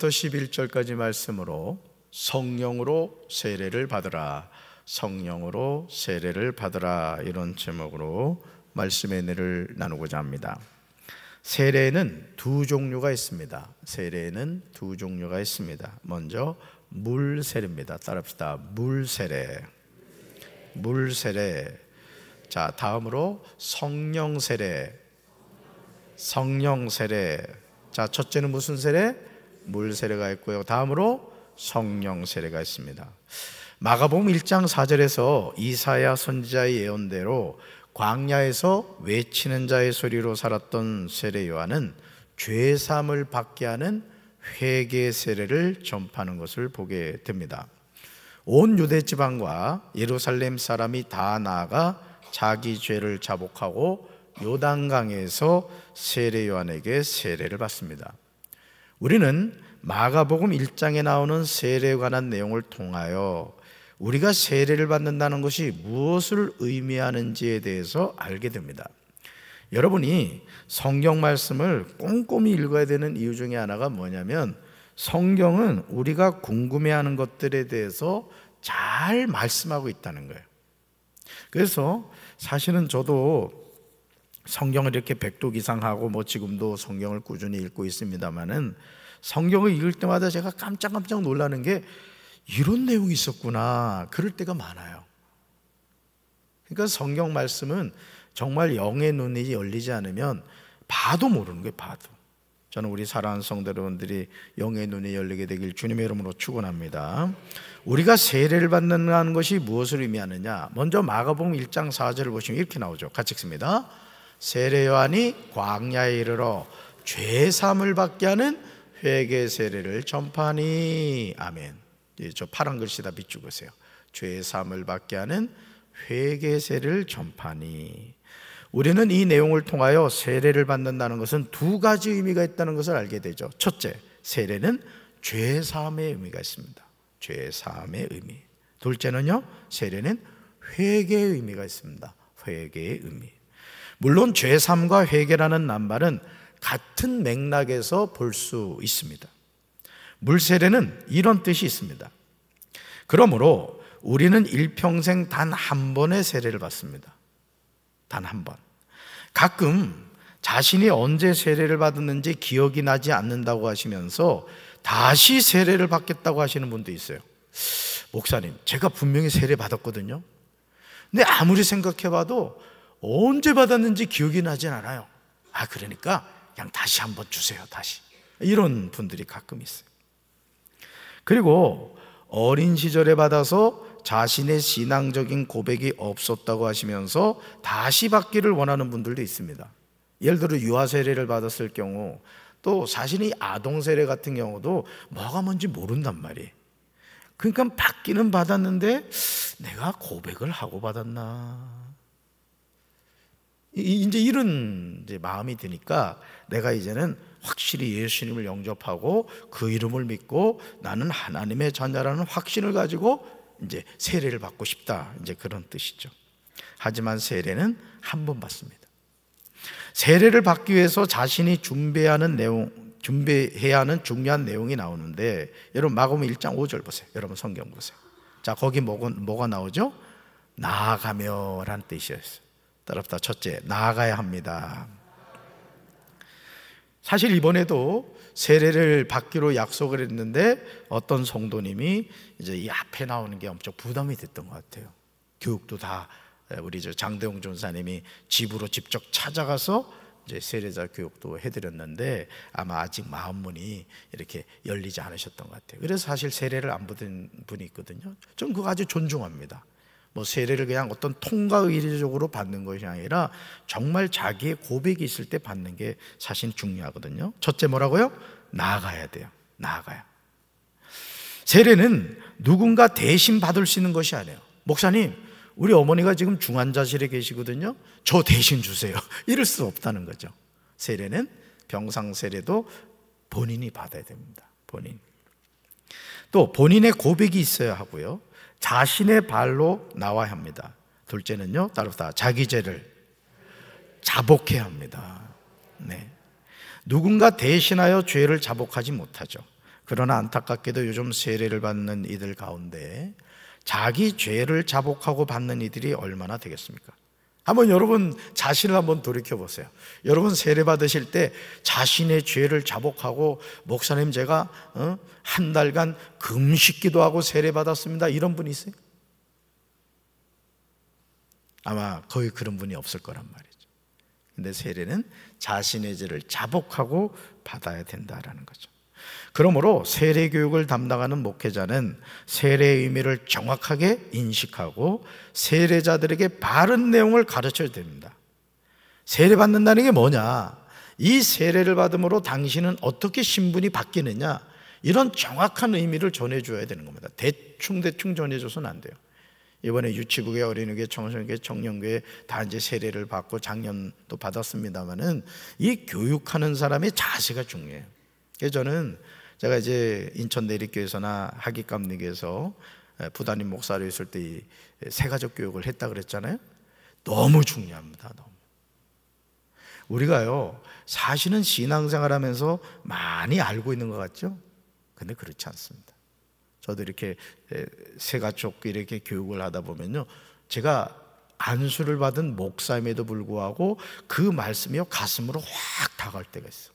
1절부터 11절까지 말씀으로 성령으로 세례를 받으라, 성령으로 세례를 받으라, 이런 제목으로 말씀의 은혜를 나누고자 합니다. 세례는 두 종류가 있습니다. 세례는 두 종류가 있습니다. 먼저 물세례입니다. 따라합시다. 물세례. 물세례. 자, 다음으로 성령세례. 성령세례. 자, 첫째는 무슨 세례? 물세례가 있고요. 다음으로 성령세례가 있습니다. 마가복음 1장 4절에서 이사야 선지자의 예언대로 광야에서 외치는 자의 소리로 살았던 세례 요한은 죄사함을 받게 하는 회개 세례를 전파하는 것을 보게 됩니다. 온 유대 지방과 예루살렘 사람이 다 나아가 자기 죄를 자복하고 요단강에서 세례 요한에게 세례를 받습니다. 우리는 마가복음 1장에 나오는 세례에 관한 내용을 통하여 우리가 세례를 받는다는 것이 무엇을 의미하는지에 대해서 알게 됩니다. 여러분이 성경 말씀을 꼼꼼히 읽어야 되는 이유 중에 하나가 뭐냐면, 성경은 우리가 궁금해하는 것들에 대해서 잘 말씀하고 있다는 거예요. 그래서 사실은 저도 성경을 이렇게 100독 이상 하고 지금도 성경을 꾸준히 읽고 있습니다만은, 성경을 읽을 때마다 제가 깜짝 놀라는 게 이런 내용이 있었구나, 그럴 때가 많아요. 그러니까 성경 말씀은 정말 영의 눈이 열리지 않으면 봐도 모르는 거예요. 봐도. 저는 우리 사랑하는 성도 여러분들이 영의 눈이 열리게 되길 주님의 이름으로 축원합니다. 우리가 세례를 받는다는 것이 무엇을 의미하느냐, 먼저 마가복음 1장 4절을 보시면 이렇게 나오죠. 같이 읽습니다. 세례 요한이 광야에 이르러 죄사함을 받게 하는 회개 세례를 전파하니. 아멘. 저 파란 글씨다 비추고 계세요. 죄사함을 받게 하는 회개 세례를 전파하니. 우리는 이 내용을 통하여 세례를 받는다는 것은 두 가지 의미가 있다는 것을 알게 되죠. 첫째, 세례는 죄사함의 의미가 있습니다. 죄사함의 의미. 둘째는요, 세례는 회개의 의미가 있습니다. 회개의 의미. 물론 죄사함과 회개라는 낱말은 같은 맥락에서 볼 수 있습니다. 물세례는 이런 뜻이 있습니다. 그러므로 우리는 일평생 단 한 번의 세례를 받습니다. 단 한 번. 가끔 자신이 언제 세례를 받았는지 기억이 나지 않는다고 하시면서 다시 세례를 받겠다고 하시는 분도 있어요. 목사님, 제가 분명히 세례 받았거든요. 근데 아무리 생각해봐도 언제 받았는지 기억이 나진 않아요. 그러니까 그냥 다시 한번 주세요. 다시. 이런 분들이 가끔 있어요. 그리고 어린 시절에 받아서 자신의 신앙적인 고백이 없었다고 하시면서 다시 받기를 원하는 분들도 있습니다. 예를 들어 유아 세례를 받았을 경우, 또 자신이 아동 세례 같은 경우도 뭐가 뭔지 모른단 말이에요. 그러니까 받기는 받았는데 내가 고백을 하고 받았나, 이제 이런 마음이 드니까 내가 이제는 확실히 예수님을 영접하고 그 이름을 믿고 나는 하나님의 자녀라는 확신을 가지고 이제 세례를 받고 싶다, 이제 그런 뜻이죠. 하지만 세례는 한 번 받습니다. 세례를 받기 위해서 자신이 준비해야 하는 중요한 내용이 나오는데, 여러분 마가복음 1장 5절 보세요. 여러분 성경 보세요. 자, 거기 뭐가 나오죠? 나아가며 라는 뜻이었어요. 따라합시다. 첫째, 나아가야 합니다. 사실 이번에도 세례를 받기로 약속을 했는데 어떤 성도님이 이제 이 앞에 나오는 게 엄청 부담이 됐던 것 같아요. 교육도 다 우리 장대웅 전사님이 집으로 직접 찾아가서 이제 세례자 교육도 해드렸는데 아마 아직 마음문이 이렇게 열리지 않으셨던 것 같아요. 그래서 사실 세례를 안 받은 분이 있거든요. 저는 그거 아주 존중합니다. 세례를 그냥 어떤 통과 의례적으로 받는 것이 아니라 정말 자기의 고백이 있을 때 받는 게 사실 중요하거든요. 첫째 뭐라고요? 나아가야 돼요. 나아가야. 세례는 누군가 대신 받을 수 있는 것이 아니에요. 목사님, 우리 어머니가 지금 중환자실에 계시거든요. 저 대신 주세요. 이럴 수 없다는 거죠. 세례는 병상 세례도 본인이 받아야 됩니다. 본인. 또 본인의 고백이 있어야 하고요. 자신의 발로 나와야 합니다. 둘째는요, 따라서 자기 죄를 자복해야 합니다. 네. 누군가 대신하여 죄를 자복하지 못하죠. 그러나 안타깝게도 요즘 세례를 받는 이들 가운데 자기 죄를 자복하고 받는 이들이 얼마나 되겠습니까? 한번 여러분 자신을 한번 돌이켜 보세요. 여러분 세례 받으실 때 자신의 죄를 자복하고 목사님 제가 한 달간 금식기도 하고 세례 받았습니다, 이런 분 있어요? 아마 거의 그런 분이 없을 거란 말이죠. 근데 세례는 자신의 죄를 자복하고 받아야 된다라는 거죠. 그러므로 세례 교육을 담당하는 목회자는 세례의 의미를 정확하게 인식하고 세례자들에게 바른 내용을 가르쳐야 됩니다. 세례 받는다는 게 뭐냐, 이 세례를 받음으로 당신은 어떻게 신분이 바뀌느냐, 이런 정확한 의미를 전해줘야 되는 겁니다. 대충 전해줘서는 안 돼요. 이번에 유치부교회, 어린이교회, 청소년교회, 청년교회 다 이제 세례를 받고 작년도 받았습니다만은 이 교육하는 사람의 자세가 중요해요. 그래서 저는 제가 이제 인천 내립교회에서나 하기감리교회에서 부담임 목사로 있을 때 이 새가족 교육을 했다 그랬잖아요. 너무 중요합니다. 너무. 우리가요 사실은 신앙생활하면서 많이 알고 있는 것 같죠? 근데 그렇지 않습니다. 저도 이렇게 새가족 이렇게 교육을 하다 보면요, 제가 안수를 받은 목사임에도 불구하고 그 말씀이요 가슴으로 확 다가올 때가 있어요.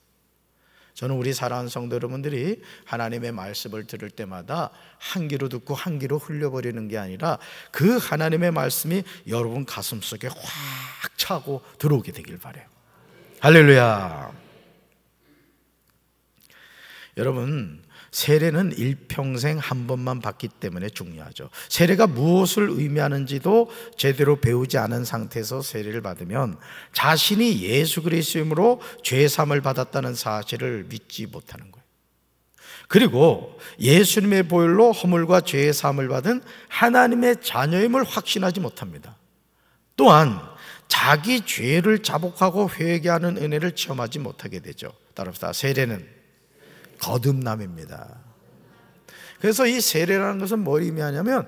저는 우리 사랑하는 성도 여러분들이 하나님의 말씀을 들을 때마다 한 귀로 듣고 한 귀로 흘려버리는 게 아니라 그 하나님의 말씀이 여러분 가슴 속에 확 차고 들어오게 되길 바라요. 할렐루야. 여러분, 세례는 일평생 한 번만 받기 때문에 중요하죠. 세례가 무엇을 의미하는지도 제대로 배우지 않은 상태에서 세례를 받으면 자신이 예수 그리스도임으로 죄사함을 받았다는 사실을 믿지 못하는 거예요. 그리고 예수님의 보혈로 허물과 죄의 사함을 받은 하나님의 자녀임을 확신하지 못합니다. 또한 자기 죄를 자복하고 회개하는 은혜를 체험하지 못하게 되죠. 따라합시다. 세례는 거듭남입니다. 그래서 이 세례라는 것은 뭘 의미하냐면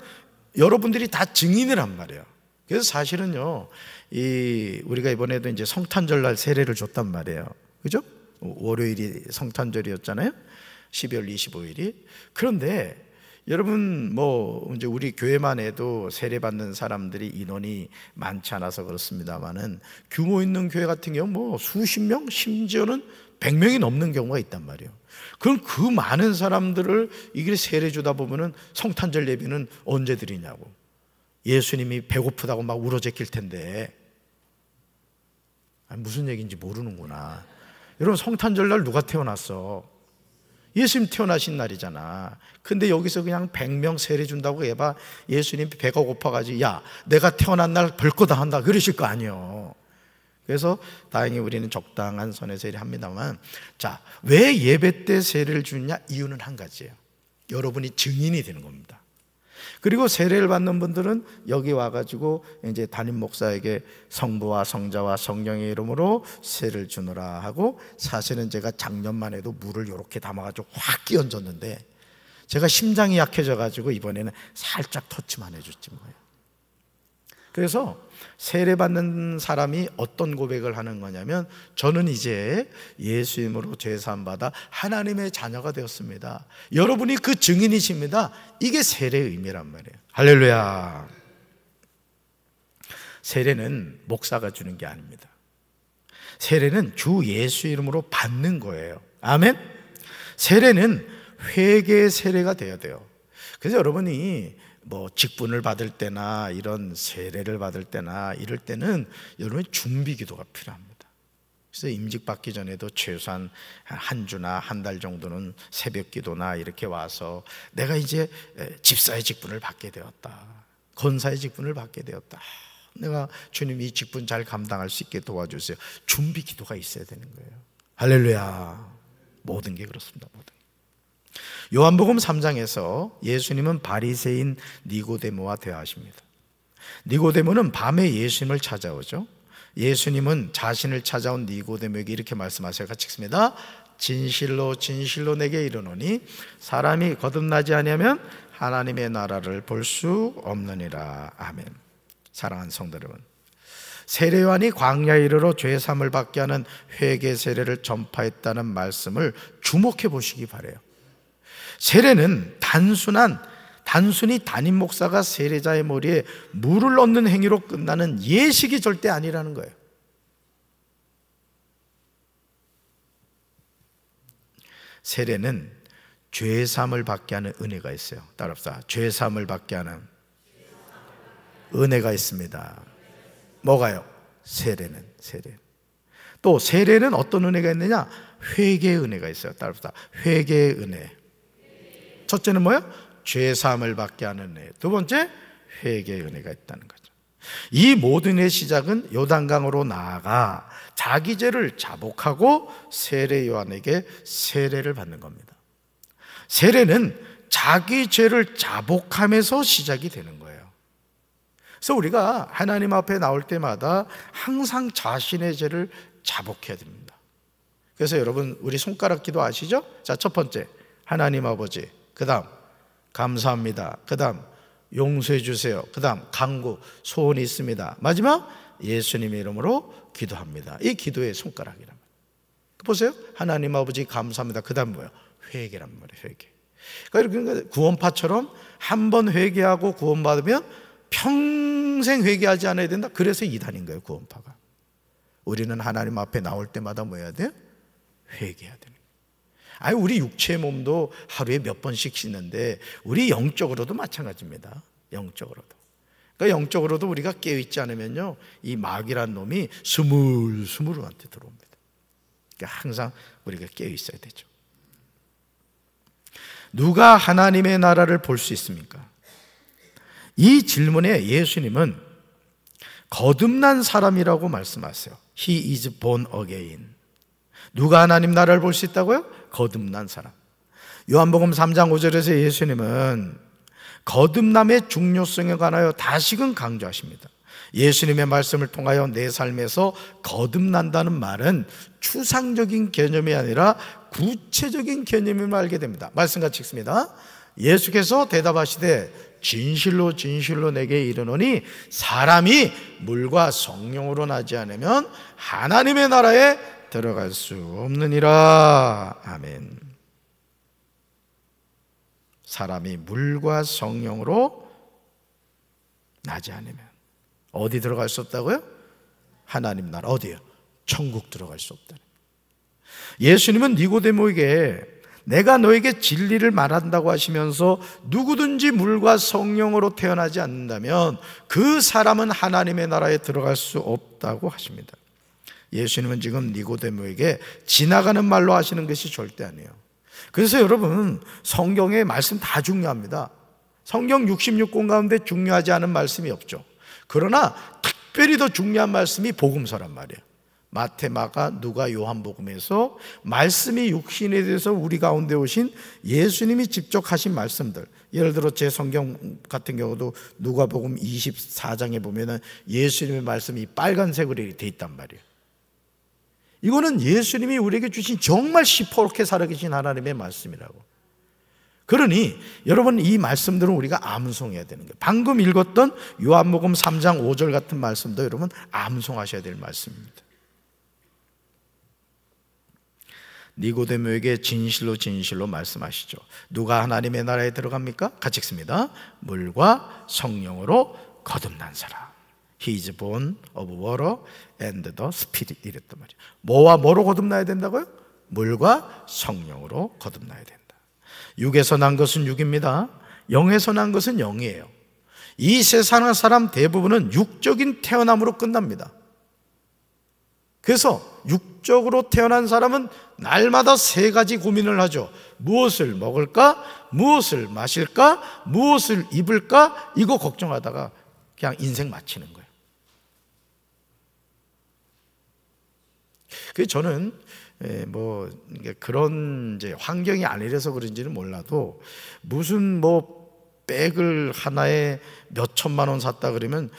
여러분들이 다 증인을 한 말이에요. 그래서 사실은요, 우리가 이번에도 이제 성탄절날 세례를 줬단 말이에요. 그죠? 월요일이 성탄절이었잖아요. 12월 25일이. 그런데 여러분 이제 우리 교회만 해도 세례 받는 사람들이 인원이 많지 않아서 그렇습니다만은 규모 있는 교회 같은 경우 수십 명, 심지어는 100명이 넘는 경우가 있단 말이에요. 그럼 그 많은 사람들을 이 길에 세례 주다 보면은 성탄절 예배는 언제 드리냐고. 예수님이 배고프다고 막 울어제낄 텐데. 무슨 얘기인지 모르는구나. 여러분, 성탄절날 누가 태어났어? 예수님 태어나신 날이잖아. 근데 여기서 그냥 100명 세례 준다고 해봐 예수님 배가 고파가지고 야, 내가 태어난 날 별거 다 한다 그러실 거 아니에요. 그래서 다행히 우리는 적당한 선의 세례를 합니다만, 자, 왜 예배 때 세례를 주느냐? 이유는 한 가지예요. 여러분이 증인이 되는 겁니다. 그리고 세례를 받는 분들은 여기 와가지고 이제 담임 목사에게 성부와 성자와 성령의 이름으로 세례를 주노라 하고, 사실은 제가 작년만 해도 물을 이렇게 담아가지고 확 끼얹었는데 제가 심장이 약해져가지고 이번에는 살짝 터치만 해줬지 뭐예요. 그래서 세례받는 사람이 어떤 고백을 하는 거냐면, 저는 이제 예수님으로 죄사함 받아 하나님의 자녀가 되었습니다. 여러분이 그 증인이십니다. 이게 세례의 의미란 말이에요. 할렐루야. 세례는 목사가 주는 게 아닙니다. 세례는 주 예수 이름으로 받는 거예요. 아멘. 세례는 회개의 세례가 되어야 돼요. 그래서 여러분이 직분을 받을 때나 이런 세례를 받을 때나 이럴 때는 여러분의 준비 기도가 필요합니다. 그래서 임직 받기 전에도 최소한 한 주나 한 달 정도는 새벽 기도나 이렇게 와서 내가 이제 집사의 직분을 받게 되었다, 권사의 직분을 받게 되었다, 내가 주님 이 직분 잘 감당할 수 있게 도와주세요. 준비 기도가 있어야 되는 거예요. 할렐루야. 모든 게 그렇습니다. 모든 게. 요한복음 3장에서 예수님은 바리새인 니고데모와 대화하십니다. 니고데모는 밤에 예수님을 찾아오죠. 예수님은 자신을 찾아온 니고데모에게 이렇게 말씀하세요. 같이 읽습니다. 진실로 진실로 내게 이르노니 사람이 거듭나지 아니하면 하나님의 나라를 볼 수 없느니라. 아멘. 사랑하는 성도 여러분, 세례요한이 광야에 이르러 죄사함을 받게 하는 회개 세례를 전파했다는 말씀을 주목해 보시기 바라요. 세례는 단순히 담임 목사가 세례자의 머리에 물을 넣는 행위로 끝나는 예식이 절대 아니라는 거예요. 세례는 죄사함을 받게 하는 은혜가 있어요. 따라합시다. 죄사함을 받게 하는 은혜가 있습니다. 뭐가요? 세례는. 또 세례는 어떤 은혜가 있느냐? 회개의 은혜가 있어요. 따라합시다. 회개의 은혜. 첫째는 뭐예요? 죄사함을 받게 하는 은혜. 두 번째, 회개의 은혜가 있다는 거죠. 이 모든 의 시작은 요단강으로 나아가 자기 죄를 자복하고 세례 요한에게 세례를 받는 겁니다. 세례는 자기 죄를 자복하면서 시작이 되는 거예요. 그래서 우리가 하나님 앞에 나올 때마다 항상 자신의 죄를 자복해야 됩니다. 그래서 여러분, 우리 손가락 기도 아시죠? 자, 첫 번째, 하나님 아버지. 그 다음, 감사합니다. 그 다음, 용서해 주세요. 그 다음, 간구, 소원이 있습니다. 마지막, 예수님의 이름으로 기도합니다. 이 기도의 손가락이란 말이에요. 보세요. 하나님 아버지 감사합니다. 그 다음 뭐예요? 회개란 말이에요. 회개. 그러니까 구원파처럼 한 번 회개하고 구원받으면 평생 회개하지 않아야 된다. 그래서 이단인 거예요, 구원파가. 우리는 하나님 앞에 나올 때마다 뭐 해야 돼요? 회개해야 되는 거예요. 아니, 우리 육체의 몸도 하루에 몇 번씩 씻는데 우리 영적으로도 마찬가지입니다. 영적으로도. 그러니까 영적으로도 우리가 깨어있지 않으면요, 이 마귀란 놈이 스물스물 우리한테 들어옵니다. 그러니까 항상 우리가 깨어있어야 되죠. 누가 하나님의 나라를 볼 수 있습니까? 이 질문에 예수님은 거듭난 사람이라고 말씀하세요. He is born again. 누가 하나님 나라를 볼 수 있다고요? 거듭난 사람. 요한복음 3장 5절에서 예수님은 거듭남의 중요성에 관하여 다시금 강조하십니다. 예수님의 말씀을 통하여 내 삶에서 거듭난다는 말은 추상적인 개념이 아니라 구체적인 개념임을 알게 됩니다. 말씀 같이 읽습니다. 예수께서 대답하시되 진실로 진실로 내게 이르노니 사람이 물과 성령으로 나지 않으면 하나님의 나라에 들어갈 수 없느니라. 아멘. 사람이 물과 성령으로 나지 않으면 어디 들어갈 수 없다고요? 하나님 나라. 어디요? 천국 들어갈 수 없다. 예수님은 니고데모에게 내가 너에게 진리를 말한다고 하시면서 누구든지 물과 성령으로 태어나지 않는다면 그 사람은 하나님의 나라에 들어갈 수 없다고 하십니다. 예수님은 지금 니고데모에게 지나가는 말로 하시는 것이 절대 아니에요. 그래서 여러분, 성경의 말씀 다 중요합니다. 성경 66권 가운데 중요하지 않은 말씀이 없죠. 그러나 특별히 더 중요한 말씀이 복음서란 말이에요. 마태, 마가, 누가, 요한복음에서 말씀이 육신에 대해서 우리 가운데 오신 예수님이 직접 하신 말씀들, 예를 들어 제 성경 같은 경우도 누가복음 24장에 보면은 예수님의 말씀이 빨간색으로 돼 있단 말이에요. 이거는 예수님이 우리에게 주신 정말 시퍼렇게 살아계신 하나님의 말씀이라고. 그러니 여러분, 이 말씀들은 우리가 암송해야 되는 거예요. 방금 읽었던 요한복음 3장 5절 같은 말씀도 여러분 암송하셔야 될 말씀입니다. 니고데모에게 진실로 진실로 말씀하시죠. 누가 하나님의 나라에 들어갑니까? 같이 읽습니다. 물과 성령으로 거듭난 사람. He is born of water and the Spirit. 이랬단 말이에요. 뭐와 뭐로 거듭나야 된다고요? 물과 성령으로 거듭나야 된다. 육에서 난 것은 육입니다. 영에서 난 것은 영이에요. 이 세상 사람 대부분은 육적인 태어남으로 끝납니다. 그래서 육적으로 태어난 사람은 날마다 세 가지 고민을 하죠. 무엇을 먹을까? 무엇을 마실까? 무엇을 입을까? 이거 걱정하다가 그냥 인생 마치는 거예요. 그래서 저는 뭐 그런 이제 환경이 아니라서 그런지는 몰라도 무슨 뭐 백을 하나에 몇 천만 원 샀다 그러면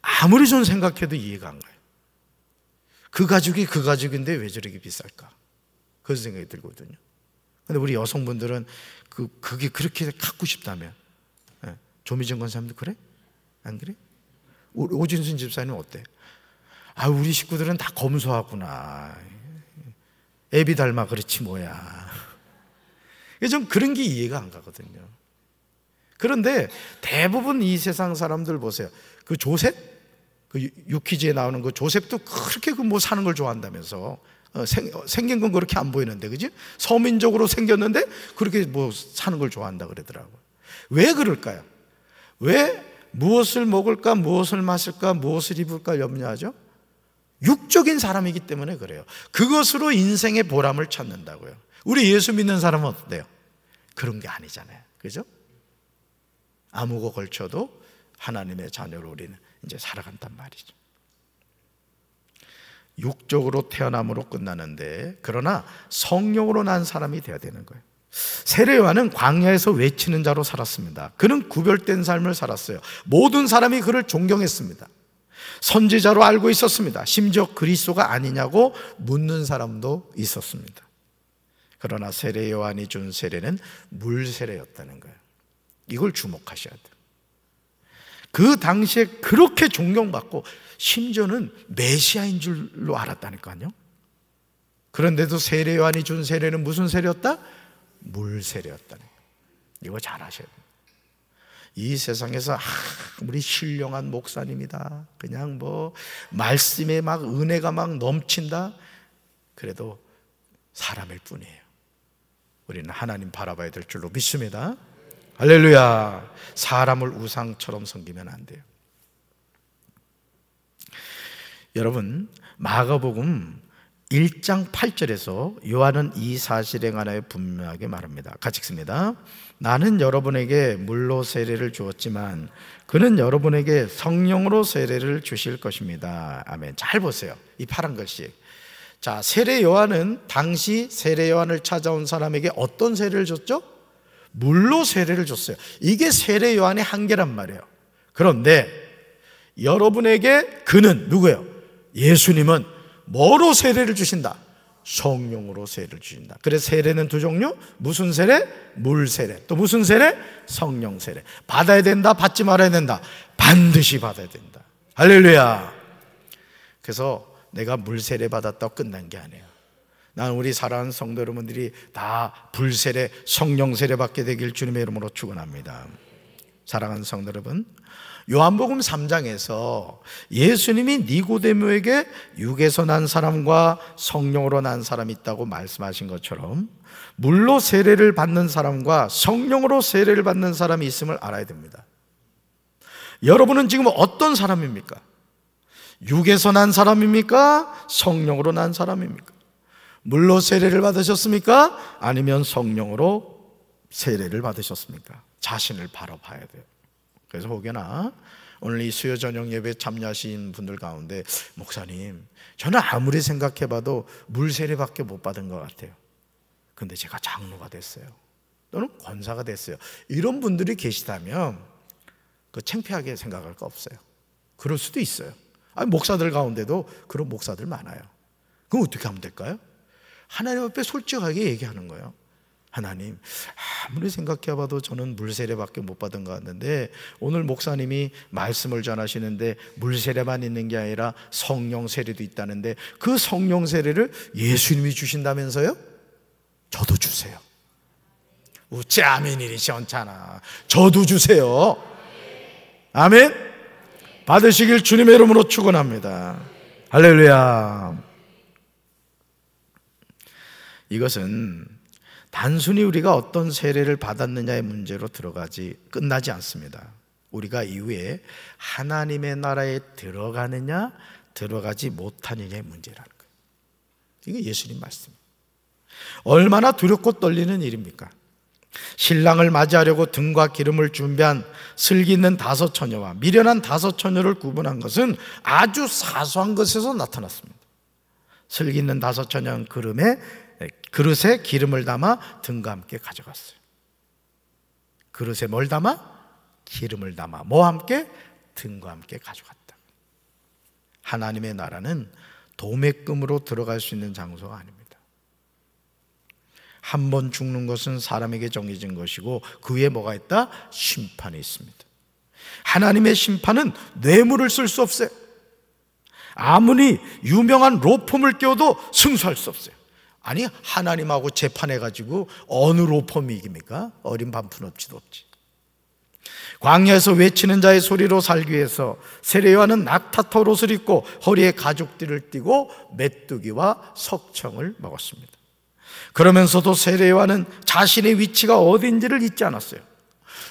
아무리 좀 생각해도 이해가 안 가요. 그 가죽이 그 가죽인데 왜 저렇게 비쌀까? 그런 생각이 들거든요. 근데 우리 여성분들은 그게 그렇게 갖고 싶다면, 조미정 권사님도 그래? 안 그래? 오진순 집사님 어때? 아, 우리 식구들은 다 검소하구나. 애비 닮아 그렇지 뭐야. 좀 그런 게 이해가 안 가거든요. 그런데 대부분 이 세상 사람들 보세요. 그 조셉, 그 유퀴즈에 나오는 그 조셉도 그렇게 그 뭐 사는 걸 좋아한다면서. 생긴 건 그렇게 안 보이는데, 그지? 서민적으로 생겼는데 그렇게 뭐 사는 걸 좋아한다 그러더라고요. 왜 그럴까요? 왜 무엇을 먹을까, 무엇을 마실까, 무엇을 입을까 염려하죠? 육적인 사람이기 때문에 그래요. 그것으로 인생의 보람을 찾는다고요. 우리 예수 믿는 사람은 어때요? 그런 게 아니잖아요. 그죠? 아무거 걸쳐도 하나님의 자녀로 우리는 이제 살아간단 말이죠. 육적으로 태어남으로 끝나는데, 그러나 성령으로 난 사람이 되어야 되는 거예요. 세례 요한은 광야에서 외치는 자로 살았습니다. 그는 구별된 삶을 살았어요. 모든 사람이 그를 존경했습니다. 선지자로 알고 있었습니다. 심지어 그리스도가 아니냐고 묻는 사람도 있었습니다. 그러나 세례 요한이 준 세례는 물 세례였다는 거예요. 이걸 주목하셔야 돼요. 그 당시에 그렇게 존경받고 심지어는 메시아인 줄로 알았다니까요. 그런데도 세례 요한이 준 세례는 무슨 세례였다? 물 세례였다는 거예요. 이거 잘 아셔야 돼요. 이 세상에서 우리 신령한 목사님이다, 그냥 뭐 말씀에 막 은혜가 막 넘친다, 그래도 사람일 뿐이에요. 우리는 하나님 바라봐야 될 줄로 믿습니다. 할렐루야. 사람을 우상처럼 섬기면 안 돼요. 여러분, 마가복음 1장 8절에서 요한은 이 사실에 관하여 분명하게 말합니다. 같이 읽습니다. 나는 여러분에게 물로 세례를 주었지만 그는 여러분에게 성령으로 세례를 주실 것입니다. 아멘. 잘 보세요. 이 파란 글씨. 자, 세례 요한은 당시 세례 요한을 찾아온 사람에게 어떤 세례를 줬죠? 물로 세례를 줬어요. 이게 세례 요한의 한계란 말이에요. 그런데 여러분에게 그는 누구예요? 예수님은 뭐로 세례를 주신다? 성령으로 세례를 주신다. 그래서 세례는 두 종류. 무슨 세례? 물 세례. 또 무슨 세례? 성령 세례. 받아야 된다, 받지 말아야 된다? 반드시 받아야 된다. 할렐루야. 그래서 내가 물 세례 받았다고 끝난 게 아니에요. 난 우리 사랑하는 성도 여러분들이 다 불세례, 성령 세례 받게 되길 주님의 이름으로 축원합니다. 사랑하는 성도 여러분, 요한복음 3장에서 예수님이 니고데모에게 육에서 난 사람과 성령으로 난 사람이 있다고 말씀하신 것처럼 물로 세례를 받는 사람과 성령으로 세례를 받는 사람이 있음을 알아야 됩니다. 여러분은 지금 어떤 사람입니까? 육에서 난 사람입니까? 성령으로 난 사람입니까? 물로 세례를 받으셨습니까? 아니면 성령으로 세례를 받으셨습니까? 자신을 바라봐야 돼요. 그래서 혹여나 오늘 이 수요 저녁 예배에 참여하신 분들 가운데, 목사님, 저는 아무리 생각해봐도 물 세례밖에 못 받은 것 같아요. 근데 제가 장로가 됐어요, 또는 권사가 됐어요. 이런 분들이 계시다면 그 창피하게 생각할 거 없어요. 그럴 수도 있어요. 아니, 목사들 가운데도 그런 목사들 많아요. 그럼 어떻게 하면 될까요? 하나님 앞에 솔직하게 얘기하는 거예요. 하나님, 아무리 생각해봐도 저는 물세례밖에 못 받은 것 같는데 오늘 목사님이 말씀을 전하시는데 물세례만 있는 게 아니라 성령 세례도 있다는데 그 성령 세례를 예수님이 주신다면서요? 저도 주세요. 우째 아멘이니 시원찮아. 저도 주세요. 아멘. 받으시길 주님의 이름으로 축원합니다. 할렐루야. 이것은 단순히 우리가 어떤 세례를 받았느냐의 문제로 끝나지 않습니다. 우리가 이후에 하나님의 나라에 들어가느냐 들어가지 못하느냐의 문제라는 거예요. 이게 예수님 말씀입니다. 얼마나 두렵고 떨리는 일입니까? 신랑을 맞이하려고 등과 기름을 준비한 슬기 있는 5 처녀와 미련한 5 처녀를 구분한 것은 아주 사소한 것에서 나타났습니다. 슬기 있는 5 처녀는 그릇에 기름을 담아 등과 함께 가져갔어요. 그릇에 뭘 담아? 기름을 담아 뭐와 함께? 등과 함께 가져갔다. 하나님의 나라는 도매금으로 들어갈 수 있는 장소가 아닙니다. 한 번 죽는 것은 사람에게 정해진 것이고 그 위에 뭐가 있다? 심판이 있습니다. 하나님의 심판은 뇌물을 쓸 수 없어요. 아무리 유명한 로펌을 껴도 승소할 수 없어요. 아니, 하나님하고 재판해가지고 어느 로펌이 이깁니까? 어린 반푼 없지도 없지. 광야에서 외치는 자의 소리로 살기 위해서 세례요한은 낙타털 옷을 입고 허리에 가죽띠를 띠고 메뚜기와 석청을 먹었습니다. 그러면서도 세례요한은 자신의 위치가 어딘지를 잊지 않았어요.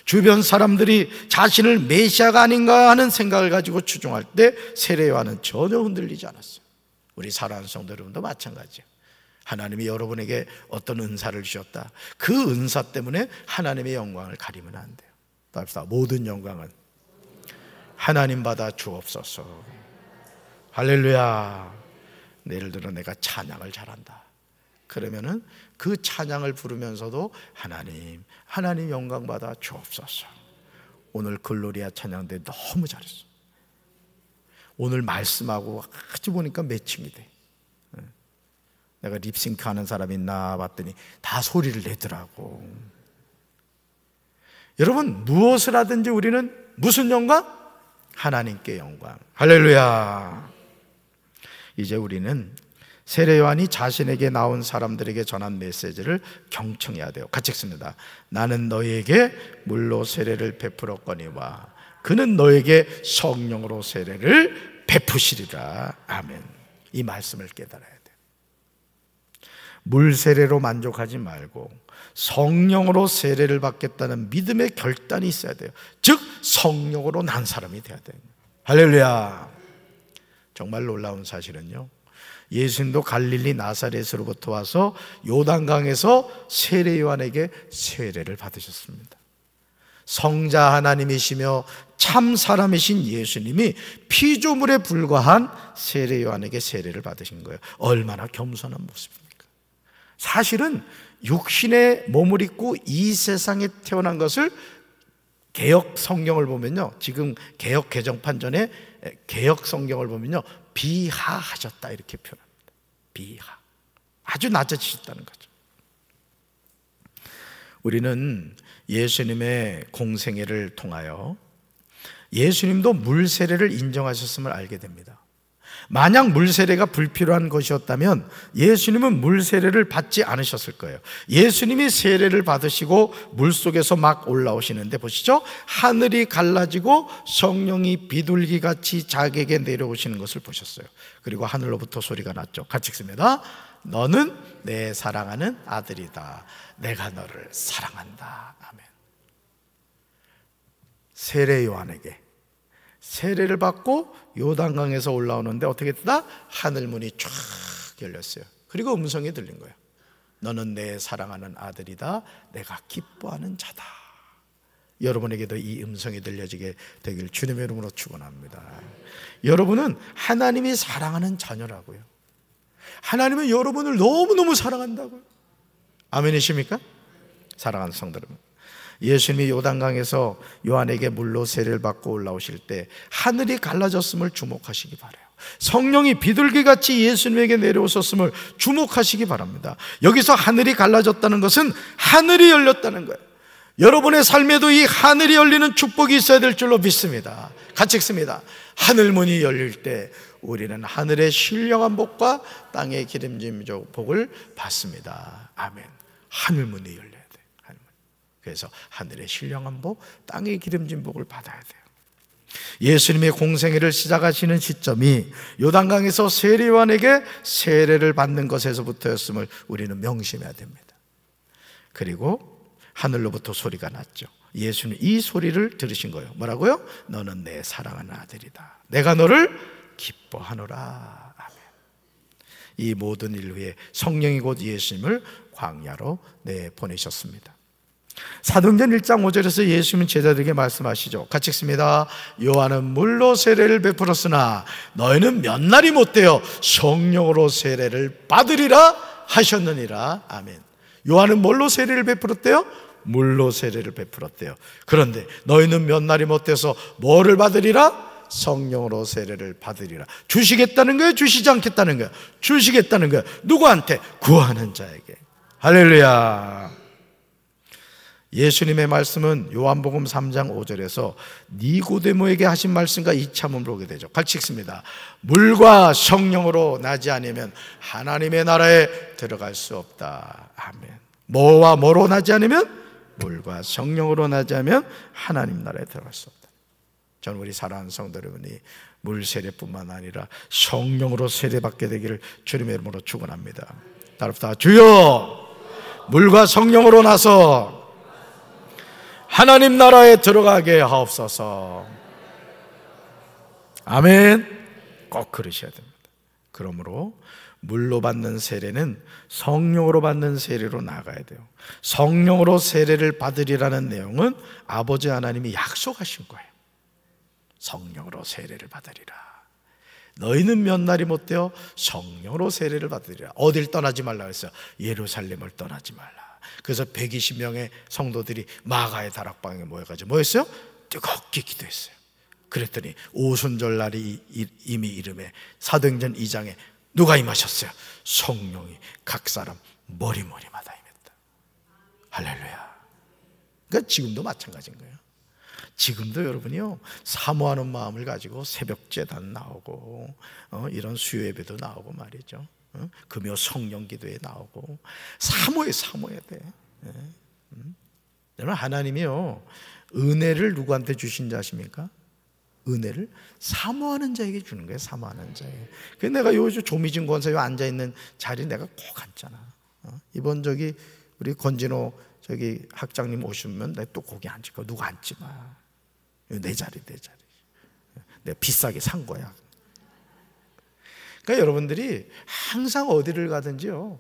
주변 사람들이 자신을 메시아가 아닌가 하는 생각을 가지고 추종할 때 세례요한은 전혀 흔들리지 않았어요. 우리 사랑하는 성도 여러분도 마찬가지예요. 하나님이 여러분에게 어떤 은사를 주셨다. 그 은사 때문에 하나님의 영광을 가리면 안 돼요. 답시다. 모든 영광은 하나님 받아 주옵소서. 할렐루야. 예를 들어 내가 찬양을 잘한다. 그러면은 그 찬양을 부르면서도 하나님 영광 받아 주옵소서. 오늘 글로리아 찬양대 너무 잘했어. 오늘 말씀하고 같이 보니까 매칭이 돼. 내가 립싱크 하는 사람이 있나 봤더니 다 소리를 내더라고. 여러분, 무엇을 하든지 우리는 무슨 영광? 하나님께 영광. 할렐루야. 이제 우리는 세례요한이 자신에게 나온 사람들에게 전한 메시지를 경청해야 돼요. 같이 읽습니다. 나는 너희에게 물로 세례를 베풀었거니와 그는 너에게 성령으로 세례를 베푸시리라. 아멘. 이 말씀을 깨달아야 돼요. 물 세례로 만족하지 말고 성령으로 세례를 받겠다는 믿음의 결단이 있어야 돼요. 즉 성령으로 난 사람이 돼야 돼요. 할렐루야. 정말 놀라운 사실은요, 예수님도 갈릴리 나사렛으로부터 와서 요단강에서 세례요한에게 세례를 받으셨습니다. 성자 하나님이시며 참 사람이신 예수님이 피조물에 불과한 세례요한에게 세례를 받으신 거예요. 얼마나 겸손한 모습입니까? 사실은 육신의 몸을 입고 이 세상에 태어난 것을 개역 성경을 보면요, 지금 개역 개정판 전에 개역 성경을 보면요, 비하하셨다 이렇게 표현합니다. 비하. 아주 낮아지셨다는 거죠. 우리는 예수님의 공생애를 통하여 예수님도 물 세례를 인정하셨음을 알게 됩니다. 만약 물 세례가 불필요한 것이었다면 예수님은 물 세례를 받지 않으셨을 거예요. 예수님이 세례를 받으시고 물 속에서 막 올라오시는데 보시죠, 하늘이 갈라지고 성령이 비둘기같이 자기에게 내려오시는 것을 보셨어요. 그리고 하늘로부터 소리가 났죠. 같이 읽습니다. 너는 내 사랑하는 아들이다. 내가 너를 사랑한다. 아멘. 세례 요한에게 세례를 받고 요단강에서 올라오는데 어떻게 됐다? 하늘문이 쫙 열렸어요. 그리고 음성이 들린 거예요. 너는 내 사랑하는 아들이다. 내가 기뻐하는 자다. 여러분에게도 이 음성이 들려지게 되길 주님의 이름으로 축원합니다. 여러분은 하나님이 사랑하는 자녀라고요. 하나님은 여러분을 너무너무 사랑한다고요. 아멘이십니까? 사랑하는 성도 여러분, 예수님이 요단강에서 요한에게 물로 세례를 받고 올라오실 때 하늘이 갈라졌음을 주목하시기 바라요. 성령이 비둘기같이 예수님에게 내려오셨음을 주목하시기 바랍니다. 여기서 하늘이 갈라졌다는 것은 하늘이 열렸다는 거예요. 여러분의 삶에도 이 하늘이 열리는 축복이 있어야 될 줄로 믿습니다. 같이 읽습니다. 하늘문이 열릴 때 우리는 하늘의 신령한 복과 땅의 기름진 복을 받습니다. 아멘. 하늘문이 열려야 돼요. 그래서 하늘의 신령한 복, 땅의 기름진 복을 받아야 돼요. 예수님의 공생애를 시작하시는 시점이 요단강에서 세례요한에게 세례를 받는 것에서부터였음을 우리는 명심해야 됩니다. 그리고 하늘로부터 소리가 났죠. 예수님 이 소리를 들으신 거예요. 뭐라고요? 너는 내 사랑하는 아들이다. 내가 너를 기뻐하노라. 아멘. 이 모든 일 위에 성령이 곧 예수님을 광야로 내보내셨습니다. 사도행전 1장 5절에서 예수님은 제자들에게 말씀하시죠. 같이 읽습니다. 요한은 물로 세례를 베풀었으나 너희는 몇 날이 못되어 성령으로 세례를 받으리라 하셨느니라. 아멘. 요한은 뭘로 세례를 베풀었대요? 물로 세례를 베풀었대요. 그런데 너희는 몇 날이 못돼서 뭐를 받으리라? 성령으로 세례를 받으리라. 주시겠다는 거예요? 주시지 않겠다는 거예요? 주시겠다는 거예요. 누구한테? 구하는 자에게. 할렐루야. 예수님의 말씀은 요한복음 3장 5절에서 니고데모에게 하신 말씀과 이참음을 오게 되죠. 같이 읽습니다. 물과 성령으로 나지 않으면 하나님의 나라에 들어갈 수 없다. 아멘. 뭐와 뭐로 나지 않으면? 물과 성령으로 나지 않으면 하나님 나라에 들어갈 수 없다. 저는 우리 사랑하는 성도 여러분이 물 세례뿐만 아니라 성령으로 세례받게 되기를 주님의 이름으로 축원합니다. 따라합시다. 주여, 물과 성령으로 나서 하나님 나라에 들어가게 하옵소서. 아멘. 꼭 그러셔야 됩니다. 그러므로 물로 받는 세례는 성령으로 받는 세례로 나가야 돼요. 성령으로 세례를 받으리라는 내용은 아버지 하나님이 약속하신 거예요. 성령으로 세례를 받으리라. 너희는 몇 날이 못되어 성령으로 세례를 받으리라. 어딜 떠나지 말라 했어요. 예루살렘을 떠나지 말라. 그래서 120명의 성도들이 마가의 다락방에 모여가지고 뭐 했어요? 뜨겁게 기도했어요. 그랬더니 오순절 날이 이미 이름에 사도행전 2장에 누가 임하셨어요? 성령이 각 사람 머리마다 임했다. 할렐루야. 그러니까 지금도 마찬가지인 거예요. 지금도 여러분이요, 사모하는 마음을 가지고 새벽 제단 나오고 이런 수요 예배도 나오고 말이죠. 금요 성령 기도에 나오고 사모해야 돼. 여러분, 하나님이요, 은혜를 누구한테 주신 자십니까? 은혜를 사모하는 자에게 주는 거예요. 사모하는 자에게. 그래서 내가 요 조미진 권사에 앉아있는 자리에 내가 꼭 앉잖아. 이번 우리 권진호 학장님 오시면 내가 또 거기 앉을 거야. 누가 앉지 마. 내 자리. 내가 비싸게 산 거야. 그러니까 여러분들이 항상 어디를 가든지요,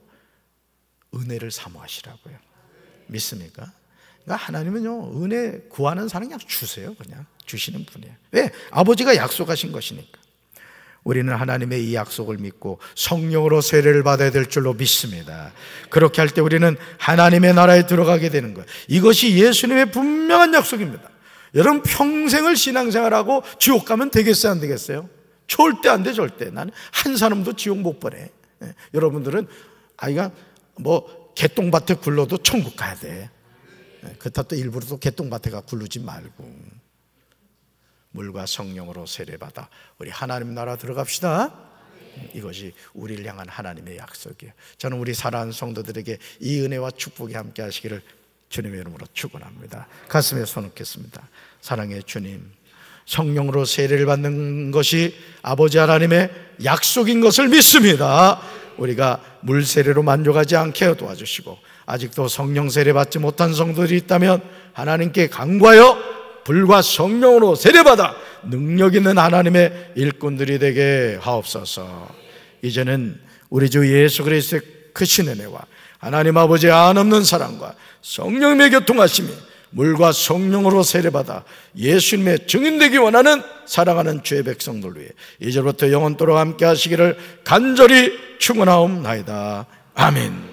은혜를 사모하시라고요. 믿습니까? 그러니까 하나님은요, 은혜 구하는 사람 그냥 주세요. 그냥 주시는 분이에요. 왜? 아버지가 약속하신 것이니까. 우리는 하나님의 이 약속을 믿고 성령으로 세례를 받아야 될 줄로 믿습니다. 그렇게 할 때 우리는 하나님의 나라에 들어가게 되는 거예요. 이것이 예수님의 분명한 약속입니다. 여러분, 평생을 신앙생활하고 지옥 가면 되겠어요, 안 되겠어요? 절대 안 돼, 절대. 나는 한 사람도 지옥 못 보내. 여러분들은 아이가 뭐 개똥밭에 굴러도 천국 가야 돼. 그렇다 또 일부러 또 개똥밭에 가 굴르지 말고 물과 성령으로 세례받아 우리 하나님 나라 들어갑시다. 이것이 우리를 향한 하나님의 약속이에요. 저는 우리 사랑하는 성도들에게 이 은혜와 축복이 함께 하시기를 주님의 이름으로 축원합니다. 가슴에 손 얹겠습니다. 사랑의 주님, 성령으로 세례를 받는 것이 아버지 하나님의 약속인 것을 믿습니다. 우리가 물 세례로 만족하지 않게 도와주시고, 아직도 성령 세례 받지 못한 성도들이 있다면 하나님께 간구하여 불과 성령으로 세례받아 능력 있는 하나님의 일꾼들이 되게 하옵소서. 이제는 우리 주 예수 그리스도의 크신 은혜와 하나님 아버지의 한없는 사랑과 성령님의 교통하심이 물과 성령으로 세례받아 예수님의 증인되기 원하는 사랑하는 주의 백성들 위해 이제부터 영원토록 함께 하시기를 간절히 축원하옵나이다. 아멘.